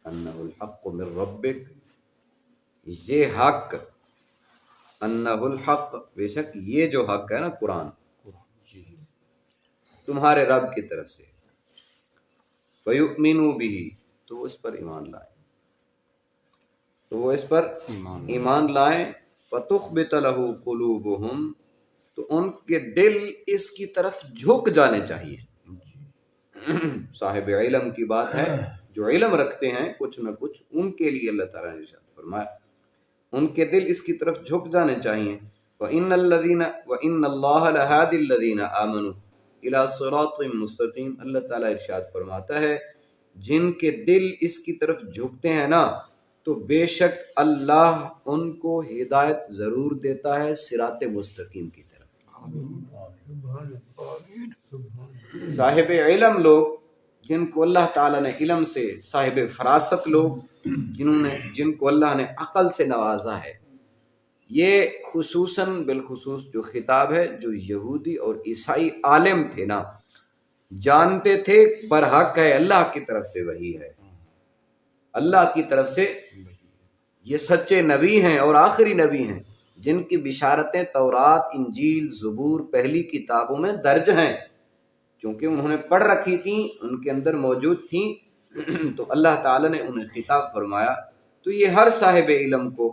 انہ الحق من ربک، یہ حق، انہ الحق، بے شک یہ جو حق ہے نا قرآن، تمہارے رب کی طرف سے، فیؤمنوا بہ، تو وہ اس پر ایمان لائیں، تو وہ اس پر ایمان لائیں، فتخبت لہ قلوبہم، تو ان کے دل اس کی طرف جھک جانے چاہیے۔ صاحب علم کی بات ہے، جو علم رکھتے ہیں کچھ نہ کچھ، ان کے لیے اللہ تعالیٰ نے ارشاد فرمایا ان کے دل اس کی طرف جھک جانے چاہیے۔ وَإِنَّ اللَّهَ لَهَادِ الَّذِينَ آمَنُوا إِلَىٰ صِرَاطٍ مُسْتَقِيمٍ، اللہ تعالیٰ ارشاد فرماتا ہے جن کے دل اس کی طرف جھکتے ہیں نا، تو بے شک اللہ ان کو ہدایت ضرور دیتا ہے صراط مستقیم کی طرف۔ صاحب علم لوگ، جن کو اللہ تعالیٰ نے علم سے، صاحب فراست لوگ، جن کو اللہ نے عقل سے نوازا ہے، یہ خصوصاً بالخصوص جو خطاب ہے جو یہودی اور عیسائی عالم تھے نا، جانتے تھے پر حق ہے، اللہ کی طرف سے وحی ہے، اللہ کی طرف سے یہ سچے نبی ہیں اور آخری نبی ہیں، جن کی بشارتیں تورات، انجیل، زبور، پہلی کتابوں میں درج ہیں، چونکہ انہوں نے پڑھ رکھی تھیں، ان کے اندر موجود تھیں، تو اللہ تعالیٰ نے انہیں خطاب فرمایا۔ تو یہ ہر صاحب علم کو،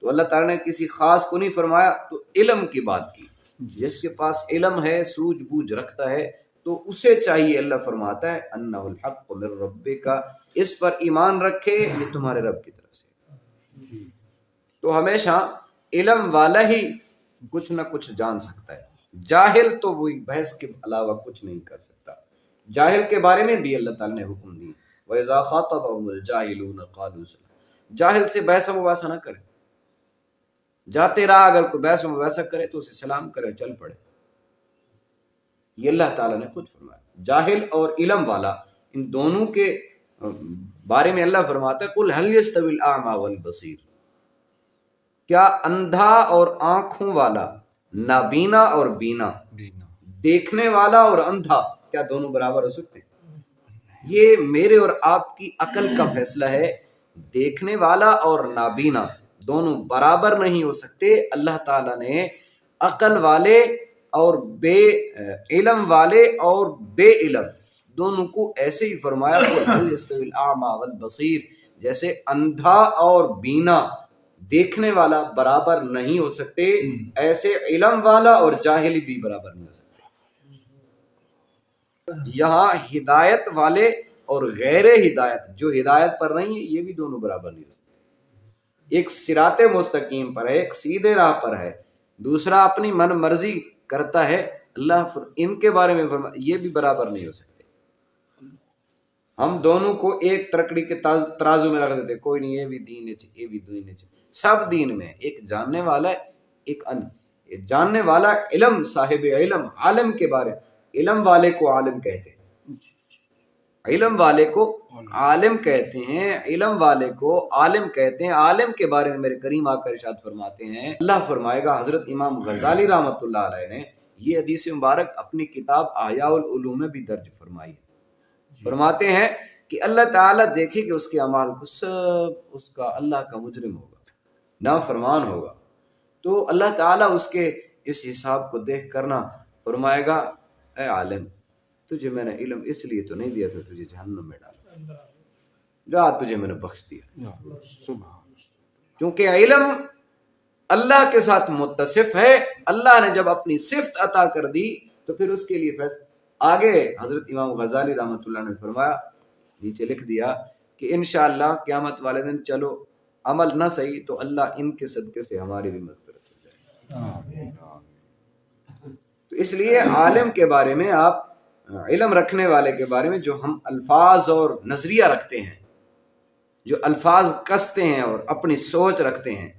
تو اللہ تعالیٰ نے کسی خاص کو نہیں فرمایا، تو علم کی بات کی، جس کے پاس علم ہے، سوجھ بوجھ رکھتا ہے، تو اسے چاہیے، اللہ فرماتا ہے انہ الحق من ربک، اس پر ایمان رکھے، یہ تمہارے رب کی طرف سے۔ تو ہمیشہ علم والا ہی کچھ نہ کچھ جان سکتا ہے، جاہل تو وہی بحث کے علاوہ کچھ نہیں کر سکتا۔ جاہل کے بارے میں بھی اللہ تعالیٰ نے حکم دی، وَإِذَا خَاطَبَهُمُ الْجَاهِلُونَ قَالُوا سَلَامًا، جاہل سے بحث و مباحثہ نہ کرے، جاتے رہا اگر کوئی بحث و مباحثہ کرے تو اسے سلام کرے، چل پڑے، یہ اللہ تعالیٰ نے خود فرمایا۔ جاہل اور علم والا، ان دونوں کے بارے میں اللہ فرماتا ہے قُلْ هَلْ يَسْتَوِي الْأَعْمَى وَالْبَصِيرُ، کیا اندھا اور آنکھوں والا، نابینا اور بینا، دیکھنے والا اور اندھا، کیا دونوں برابر ہو سکتے ہیں؟ یہ میرے اور آپ کی عقل کا فیصلہ ہے، دیکھنے والا اور نابینا دونوں برابر نہیں ہو سکتے۔ اللہ تعالیٰ نے عقل والے اور بے علم والے اور بے علم دونوں کو ایسے ہی فرمایا، هَلْ يَسْتَوِي الْأَعْمَى وَالْبَصِيرُ، جیسے اندھا اور بینا، دیکھنے والا برابر نہیں ہو سکتے، ایسے علم والا اور جاہل بھی برابر نہیں ہو سکتے۔ یہاں ہدایت والے اور غیر ہدایت، جو ہدایت پر نہیں ہے، یہ بھی دونوں برابر نہیں ہو سکتے۔ ایک صراط مستقیم پر ہے، ایک سیدھے راہ پر ہے، دوسرا اپنی من مرضی کرتا ہے، اللہ ان کے بارے میں فرمایا یہ بھی برابر نہیں ہو سکتے۔ ہم دونوں کو ایک ترکڑی کے ترازو میں رکھ دیتے، کوئی نہیں، یہ بھی دین ہے، یہ بھی دین ہے، سب دین میں، ایک جاننے والا ہے، ایک جاننے والا علم، صاحب علم، عالم کے بارے، علم والے کو عالم کہتے ہیں، علم والے کو عالم کہتے ہیں، علم والے کو عالم کہتے ہیں۔ عالم کے بارے میں میرے کریم آقا ارشاد فرماتے ہیں، اللہ فرمائے گا، حضرت امام غزالی رحمۃ اللہ علیہ نے یہ حدیث مبارک اپنی کتاب احیاء العلوم میں بھی درج فرمائی ہے۔ فرماتے ہیں کہ اللہ تعالیٰ دیکھے کہ اس کے اعمال کو، سب اس کا اللہ کا مجرم ہوگا، نافرمان ہوگا، تو اللہ تعالیٰ اس کے اس حساب کو دیکھ کرنا فرمائے گا، اے عالم، تجھے میں نے علم اس لیے تو نہیں دیا تھا تجھے جہنم میں ڈالا، جا تجھے میں نے بخش دیا، چونکہ علم اللہ کے ساتھ متصف ہے، اللہ نے جب اپنی صفت عطا کر دی تو پھر اس کے لیے فیصلہ۔ آگے حضرت امام غزالی رحمۃ اللہ نے فرمایا، نیچے لکھ دیا کہ انشاءاللہ قیامت والے دن چلو عمل نہ صحیح تو اللہ ان کے صدقے سے ہماری بھی مغفرت ہو جائے۔ تو اس لیے عالم کے بارے میں، آپ علم رکھنے والے کے بارے میں، جو ہم الفاظ اور نظریہ رکھتے ہیں، جو الفاظ کستے ہیں اور اپنی سوچ رکھتے ہیں،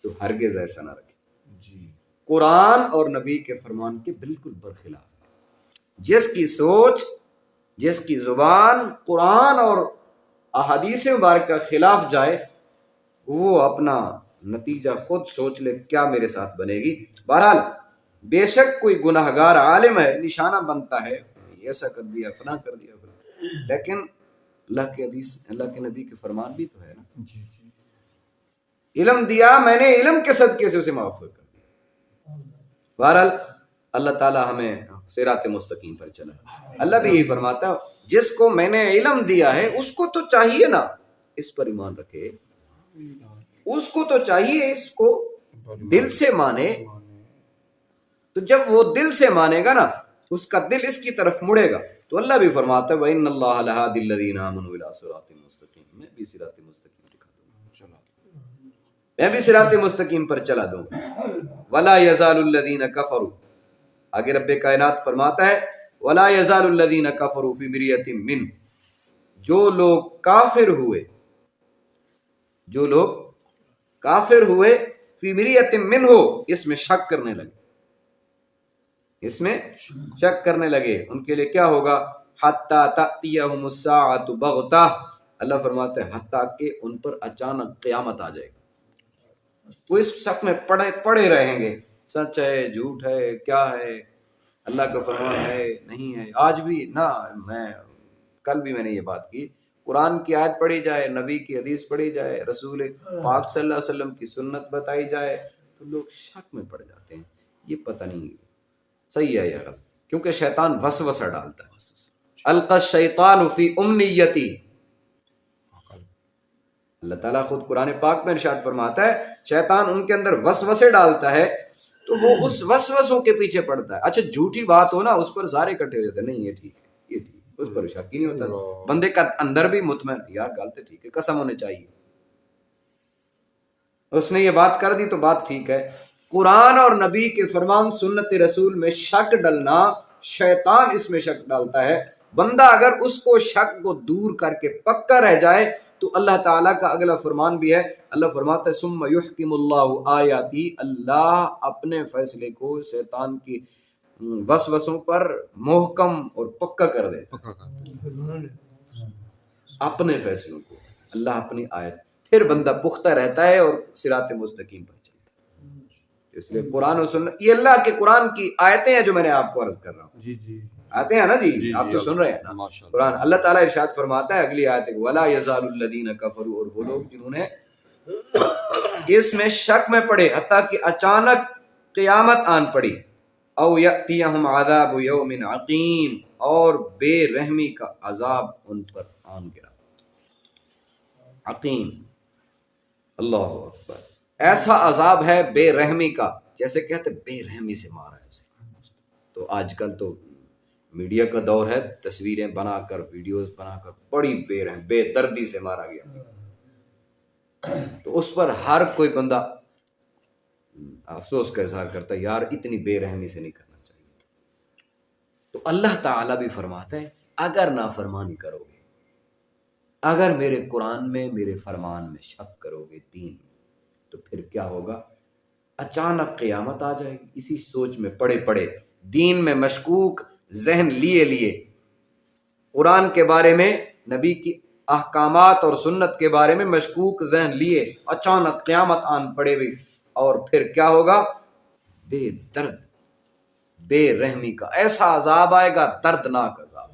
تو ہرگز ایسا نہ رکھیں، قرآن اور نبی کے فرمان کے بالکل برخلاف۔ جس کی سوچ، جس کی زبان قرآن اور احادیث مبارک کا خلاف جائے، وہ اپنا نتیجہ خود سوچ لے کیا میرے ساتھ بنے گی۔ بہرحال بے شک کوئی گناہگار عالم ہے، نشانہ بنتا ہے، ایسا کر دیا، فلاں کر دیا، لیکن اللہ کے حدیث اللہ کے نبی کے فرمان بھی تو ہے نا. علم دیا میں نے، علم کے صدقے سے اسے معاف کر دیا. بہرحال اللہ تعالیٰ ہمیں صراط مستقیم پر چلا. اللہ بھی یہی فرماتا ہے جس کو میں نے علم دیا ہے اس کو تو چاہیے نا اس پر ایمان رکھے، اس کو تو چاہیے اس کو دل سے مانے. تو جب وہ دل سے مانے گا نا، اس کا دل اس کی طرف مڑے گا، تو اللہ بھی فرماتا ہے وَإِنَّ اللَّهَ لَهَادِ الَّذِينَ آمَنُوا إِلَىٰ صِرَاطٍ مُسْتَقِيمٍ. میں بھی صراط مستقیم دکھا دوں گا، میں بھی صراط مستقیم پر چلا دوں گا. وَلَا يَزَالُ الَّذِينَ كَفَرُوا، آگے رب کائنات فرماتا ہے وَلَا يَزَالُ الَّذِينَ كَفَرُوا فِي مِرْيَةٍ مِّنْ، جو لوگ کافر ہوئے، جو لوگ کافر ہوئے فی مریت من ہو، اس میں شک کرنے لگے، اس میں شک کرنے لگے، ان کے لیے کیا ہوگا؟ حتی تأتیہم الساعۃ بغتہ، اللہ فرماتا ہے حتیٰ کہ ان پر اچانک قیامت آ جائے گی. وہ اس شک میں پڑے رہیں گے، سچ ہے جھوٹ ہے کیا ہے، اللہ کا فرمان ہے نہیں ہے. آج بھی نا، کل بھی میں نے یہ بات کی، قرآن کی آیت پڑھی جائے، نبی کی حدیث پڑھی جائے، رسول پاک صلی اللہ علیہ وسلم کی سنت بتائی جائے تو لوگ شک میں پڑ جاتے ہیں. یہ پتہ نہیں صحیح ہے یا غلط، کیونکہ شیطان وسوسہ ڈالتا ہے. القى الشیطان فی امنیتی، اللہ تعالیٰ خود قرآن پاک میں ارشاد فرماتا ہے شیطان ان کے اندر وسوسے ڈالتا ہے تو وہ اس وسوسوں کے پیچھے پڑتا ہے. اچھا جھوٹی بات ہو نا، اس پر سارے اکٹھے ہو جاتے ہیں، نہیں یہ ٹھیک ہے، یہ ٹھیک ہے، اس پر شک ہی نہیں ہوتا. بندے کا اندر بھی مطمئن یار غلط ہے، ٹھیک ہے، قسم ہونے چاہیے. اس نے یہ بات کر دی تو بات ٹھیک ہے. قرآن اور نبی کے فرمان سنت رسول میں شک ڈلنا، شیطان اس میں شک ڈالتا ہے. بندہ اگر اس کو شک کو دور کر کے پکا رہ جائے تو اللہ تعالیٰ کا اگلا فرمان بھی ہے، اللہ فرماتا ہے ثم یحکم اللہ آیاتی، اللہ اپنے فیصلے کو شیطان کی وسوسوں پر محکم اور پکا کر دے. اپنے فیصلوں کو اللہ اپنی آیت، پھر بندہ پختہ رہتا ہے اور صراط مستقیم پر چلتا ہے. اس لیے قرآن و سنت یہ اللہ کے قرآن کی آیتیں ہیں جو میں نے آپ کو عرض کر رہا ہوں. جی آتے ہیں نا جی آپ تو سن رہے ہیں نا قرآن. اللہ تعالیٰ ارشاد فرماتا ہے اگلی آیت وَلَا يَزَالُ الَّذِينَ كَفَرُوا، اور وہ لوگ جنہوں نے اس میں شک میں پڑے حتیٰ کہ اچانک قیامت آن پڑی. او یأتیہم عذاب یوم عقیم، اور بے رحمی کا عذاب ان پر آن گرا. عقیم، اللہ اکبر، ایسا عذاب ہے بے رحمی کا، جیسے کہتے بے رحمی سے مارا ہے اسے. تو آج کل تو میڈیا کا دور ہے، تصویریں بنا کر ویڈیوز بنا کر بڑی بے رحم بے دردی سے مارا گیا، تو اس پر ہر کوئی بندہ افسوس کا اظہار کرتا ہے یار اتنی بے رحمی سے نہیں کرنا چاہیے. تو اللہ تعالیٰ بھی فرماتا ہے اگر نافرمانی کرو گے، اگر میرے قرآن میں میرے فرمان میں شک کرو گے دین، تو پھر کیا ہوگا؟ اچانک قیامت آ جائے گی. اسی سوچ میں پڑے پڑے، دین میں مشکوک ذہن لیے قرآن کے بارے میں، نبی کی احکامات اور سنت کے بارے میں مشکوک ذہن لیے، اچانک قیامت آن پڑے ہوئی، اور پھر کیا ہوگا؟ بے درد بے رحمی کا ایسا عذاب آئے گا، دردناک عذاب.